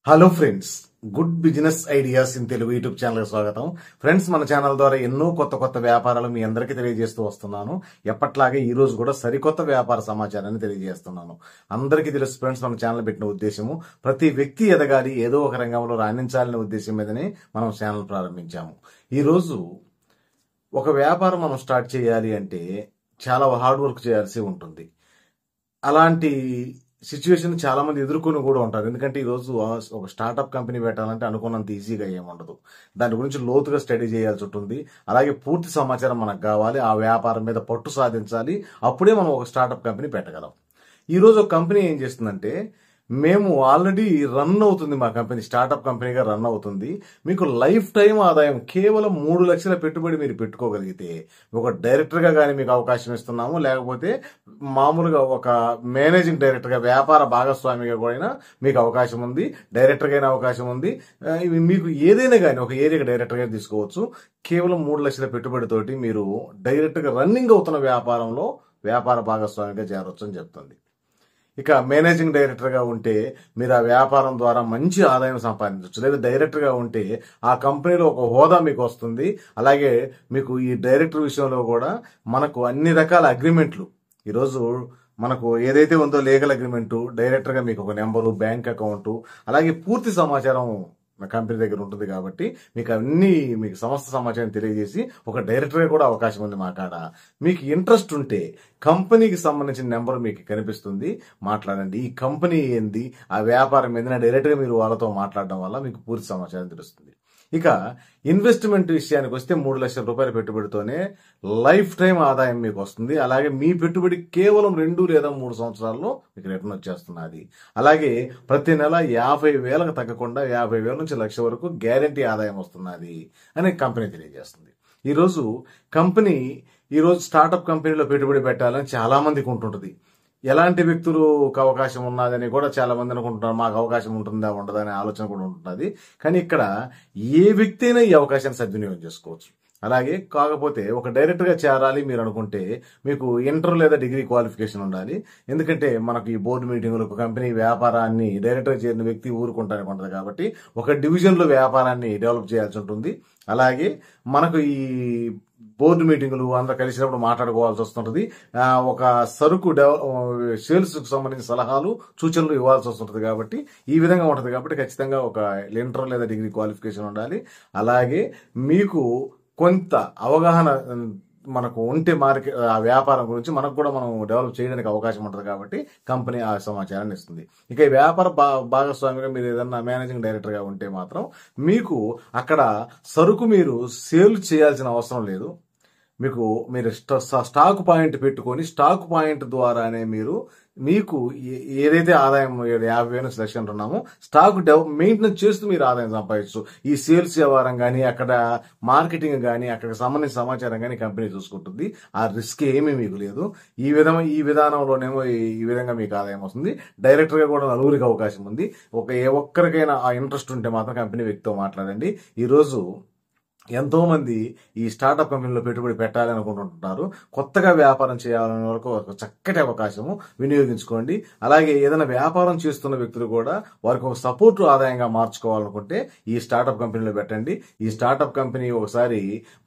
Hello friends, good business ideas in Telugu YouTube channel స్వాగతం. Friends, మన channel ద్వారా ఎన్నో కొత్త వ్యాపారాలు మీ అందరికీ తెలియజేస్తూ వస్తున్నాను. ఎప్పట్లాగే ఈ రోజు కూడా సరికొత్త వ్యాపార సమాచారాన్ని తెలియజేస్తున్నాను. అందరికీ తెలుసు ఫ్రెండ్స్, మన ఛానల్ పెట్టిన ఉద్దేశము ప్రతి వ్యక్తి ఎదగాలి, ఏదో ఒక రంగంలో రాణించాలనే ఉద్దేశం మీదనే మనం ఛానల్ ప్రారంభించాము. ఈ రోజు ఒక వ్యాపారం మనం స్టార్ట్ చేయాలి అంటే చాలా హార్డ్ వర్క్ చేయాల్సి ఉంటుంది. అలాంటి సిచ్యువేషన్ చాలా మంది ఎదుర్కొని కూడా ఉంటారు. ఎందుకంటే ఈ రోజు ఒక స్టార్ట్అప్ కంపెనీ పెట్టాలంటే అనుకున్నంత ఈజీగా ఏముండదు. దాని గురించి లోతుగా స్టడీ చేయాల్సి ఉంటుంది. అలాగే పూర్తి సమాచారం మనకు కావాలి. ఆ వ్యాపారం మీద పట్టు సాధించాలి. అప్పుడే మనం ఒక స్టార్ట్అప్ కంపెనీ పెట్టగలం. ఈ రోజు ఒక కంపెనీ ఏం చేస్తుందంటే, మేము ఆల్రెడీ రన్ అవుతుంది, మా కంపెనీ స్టార్ట్అప్ కంపెనీగా రన్ అవుతుంది. మీకు లైఫ్ టైం ఆదాయం కేవలం 3 లక్షల పెట్టుబడి మీరు పెట్టుకోగలిగితే ఒక డైరెక్టర్ గా కానీ మీకు అవకాశం ఇస్తున్నాము. లేకపోతే మామూలుగా ఒక మేనేజింగ్ డైరెక్టర్ గా, వ్యాపార భాగస్వామిగా కూడా మీకు అవకాశం ఉంది. డైరెక్టర్ గా అవకాశం ఉంది. మీకు ఏదైనా కానీ ఒక ఏరియాకి డైరెక్టర్ గా తీసుకోవచ్చు. కేవలం 3 లక్షల పెట్టుబడితోటి మీరు డైరెక్ట్ గా రన్నింగ్ అవుతున్న వ్యాపారంలో వ్యాపార భాగస్వామిగా చేరొచ్చు అని చెప్తుంది. ఇక మేనేజింగ్ డైరెక్టర్ గా ఉంటే మీరు ఆ వ్యాపారం ద్వారా మంచి ఆదాయం సంపాదించవచ్చు. లేదా డైరెక్టర్ గా ఉంటే ఆ కంపెనీలో ఒక హోదా మీకు వస్తుంది. అలాగే మీకు ఈ డైరెక్టర్ విషయంలో కూడా మనకు అన్ని రకాల అగ్రిమెంట్లు, ఈరోజు మనకు ఏదైతే ఉందో లీగల్ అగ్రిమెంటు, డైరెక్టర్ గా మీకు ఒక నెంబరు, బ్యాంక్ అకౌంట్, అలాగే పూర్తి సమాచారం కంపెనీ దగ్గర ఉంటుంది. కాబట్టి మీకు సమస్త సమాచారం తెలియజేసి ఒక డైరెక్టర్ గా కూడా అవకాశం ఉంది మా కాడ. మీకు ఇంట్రెస్ట్ ఉంటే కంపెనీకి సంబంధించిన నెంబర్ మీకు కనిపిస్తుంది, మాట్లాడండి. ఈ కంపెనీ ఏంది, ఆ వ్యాపారం ఏంది, డైరెక్ట్ గా మీరు వాళ్ళతో మాట్లాడడం వల్ల మీకు పూర్తి సమాచారం తెలుస్తుంది. ఇక ఇన్వెస్ట్మెంట్ విషయానికి వస్తే 3 లక్షల రూపాయల పెట్టుబడితోనే లైఫ్ టైం ఆదాయం మీకు వస్తుంది. అలాగే మీ పెట్టుబడి కేవలం 2 లేదా 3 సంవత్సరాల్లో మీకు రిటర్న్ వచ్చేస్తున్నది. అలాగే ప్రతి నెల 50,000కు తగ్గకుండా 50,000 నుంచి 1,00,000 వరకు గ్యారంటీ ఆదాయం వస్తున్నది అని కంపెనీ తెలియజేస్తుంది. ఈరోజు స్టార్ట్అప్ కంపెనీలో పెట్టుబడి పెట్టాలని చాలా మందికి ఉంటుంటుంది. ఎలాంటి వ్యక్తులకు అవకాశం ఉన్నదని కూడా చాలా మంది అనుకుంటున్నారు. మాకు అవకాశం ఉంటుందా ఉండదా అనే ఆలోచన కూడా ఉంటుంది. కానీ ఇక్కడ ఏ వ్యక్తి అయినా ఈ అవకాశాన్ని సద్వినియోగం చేసుకోవచ్చు. అలాగే కాకపోతే ఒక డైరెక్టర్ గా చేరాలి మీరు అనుకుంటే మీకు ఇంటర్ లేదా డిగ్రీ క్వాలిఫికేషన్ ఉండాలి. ఎందుకంటే మనకు ఈ బోర్డు మీటింగులు, ఒక కంపెనీ వ్యాపారాన్ని డైరెక్టర్ గా చేరిన వ్యక్తి ఊరుకుంటానికి ఉంటుంది. కాబట్టి ఒక డివిజన్ లో వ్యాపారాన్ని డెవలప్ చేయాల్సి ఉంటుంది. అలాగే మనకు ఈ బోర్డు మీటింగులు అందరూ కలిసినప్పుడు మాట్లాడుకోవాల్సి వస్తుంటది. ఒక సరుకు సేల్స్ కు సంబంధించిన సలహాలు, సూచనలు ఇవ్వాల్సి వస్తుంటది. కాబట్టి ఈ విధంగా ఉంటది. కాబట్టి ఖచ్చితంగా ఒక ఇంటర్ లేదా డిగ్రీ క్వాలిఫికేషన్ ఉండాలి. అలాగే మీకు కొంత అవగాహన మనకు ఉంటే ఆ వ్యాపారం గురించి మనకు కూడా మనం డెవలప్ చేయడానికి అవకాశం ఉంటుంది. కాబట్టి కంపెనీ ఆ సమాచారాన్ని ఇస్తుంది. ఇక ఈ వ్యాపార భాగస్వామిగా మీరు ఏదన్నా మేనేజింగ్ డైరెక్టర్ గా ఉంటే మాత్రం మీకు అక్కడ సరుకు మీరు సేల్ చేయాల్సిన అవసరం లేదు. మీరు స్టాక్ పాయింట్ పెట్టుకొని స్టాక్ పాయింట్ ద్వారానే మీకు ఏదైతే ఆదాయం 50,000 నుంచి 1,00,000 అంటున్నామో స్టాక్ మెయింటెనెన్స్ చేస్తూ మీరు ఆదాయం సంపాదించు. ఈ సేల్స్ వ్యవహారం కానీ, అక్కడ మార్కెటింగ్ కానీ, అక్కడికి సంబంధించిన సమాచారం కానీ కంపెనీ చూసుకుంటుంది. ఆ రిస్క్ ఏమీ మీకు లేదు. ఈ విధానంలోనేమో ఈ విధంగా మీకు ఆదాయం వస్తుంది. డైరెక్టర్ గా కూడా 4 అవకాశం ఉంది. ఏ ఒక్కరికైనా ఆ ఇంట్రెస్ట్ ఉంటే మాత్రం కంపెనీ వ్యక్తితో మాట్లాడండి. ఈరోజు ఎంతో మంది ఈ స్టార్ట్అప్ కంపెనీలో పెట్టుబడి పెట్టాలని అనుకుంటుంటారు. కొత్తగా వ్యాపారం చేయాలనే వరకు ఒక చక్కటి అవకాశము వినియోగించుకోండి. అలాగే ఏదైనా వ్యాపారం చేస్తున్న వ్యక్తులు కూడా వారికి ఒక సపోర్ట్ ఆదాయంగా మార్చుకోవాలనుకుంటే ఈ స్టార్ట్అప్ కంపెనీలో పెట్టండి. ఈ స్టార్ట్అప్ కంపెనీ ఒకసారి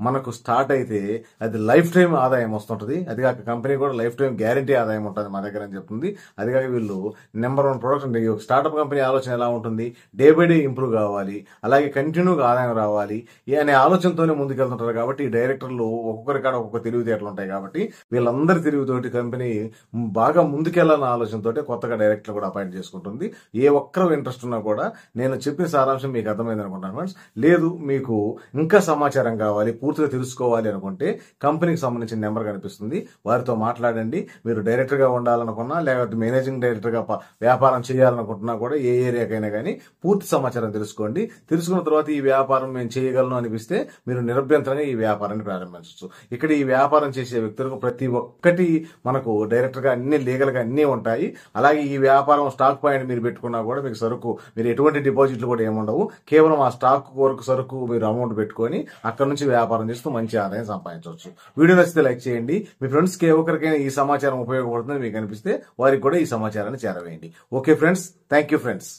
మనకు స్టార్ట్ అయితే అది లైఫ్ టైం ఆదాయం వస్తుంటది. అది కాక కంపెనీ కూడా లైఫ్ టైం గ్యారంటీ ఆదాయం ఉంటుంది మా దగ్గర అని చెప్తుంది. అది కాక వీళ్ళు నెంబర్ 1 ప్రొడక్ట్. స్టార్ట్అప్ కంపెనీ ఆలోచన ఎలా ఉంటుంది, డే బై డే ఇంప్రూవ్ కావాలి, అలాగే కంటిన్యూగా ఆదాయం రావాలి అనే ఆలోచనతోనే ముందుకెళ్తుంటారు. కాబట్టి ఈ డైరెక్టర్లు ఒక్కొక్కరి కాడ ఒక్కొక్క తెలివితేటలు ఉంటాయి. కాబట్టి వీళ్ళందరి తెలివితోటి కంపెనీ బాగా ముందుకెళ్లాలన్న ఆలోచనతో కొత్తగా డైరెక్టర్లు కూడా అపాయింట్ చేసుకుంటుంది. ఏ ఒక్కరు ఇంట్రెస్ట్ ఉన్నా కూడా నేను చెప్పిన సారాంశం మీకు అర్థమైంది అనుకుంటాను ఫ్రెండ్స్. లేదు మీకు ఇంకా సమాచారం కావాలి, పూర్తిగా తెలుసుకోవాలి అనుకుంటే కంపెనీకి సంబంధించిన నెంబర్ కనిపిస్తుంది, వారితో మాట్లాడండి. మీరు డైరెక్టర్ గా ఉండాలనుకున్నా, లేకపోతే మేనేజింగ్ డైరెక్టర్ గా వ్యాపారం చేయాలనుకుంటున్నా కూడా ఏ ఏరియాకైనా కానీ పూర్తి సమాచారం తెలుసుకోండి. తెలుసుకున్న తర్వాత ఈ వ్యాపారం మేము చేయగలను అనిపిస్తే మీరు నిరభ్యంతరంగా ఈ వ్యాపారాన్ని ప్రారంభించవచ్చు. ఇక్కడ ఈ వ్యాపారం చేసే వ్యక్తులకు ప్రతి ఒక్కటి మనకు డైరెక్టర్ గా అన్ని లీగల్ గా అన్ని ఉంటాయి. అలాగే ఈ వ్యాపారం స్టాక్ పాయింట్ మీరు పెట్టుకున్నా కూడా మీకు సరుకు మీరు ఎటువంటి డిపాజిట్లు కూడా ఏముండవు. కేవలం ఆ స్టాక్ వరకు సరుకు మీరు అమౌంట్ పెట్టుకొని అక్కడ నుంచి వ్యాపారం చేస్తూ మంచి ఆదాయం సంపాదించవచ్చు. వీడియో నచ్చితే లైక్ చేయండి. మీ ఫ్రెండ్స్ కి ఎవరికైనా ఈ సమాచారం ఉపయోగపడుతుందని మీకు అనిపిస్తే వారికి కూడా ఈ సమాచారాన్ని చేరవేయండి. Okay friends, thank you friends.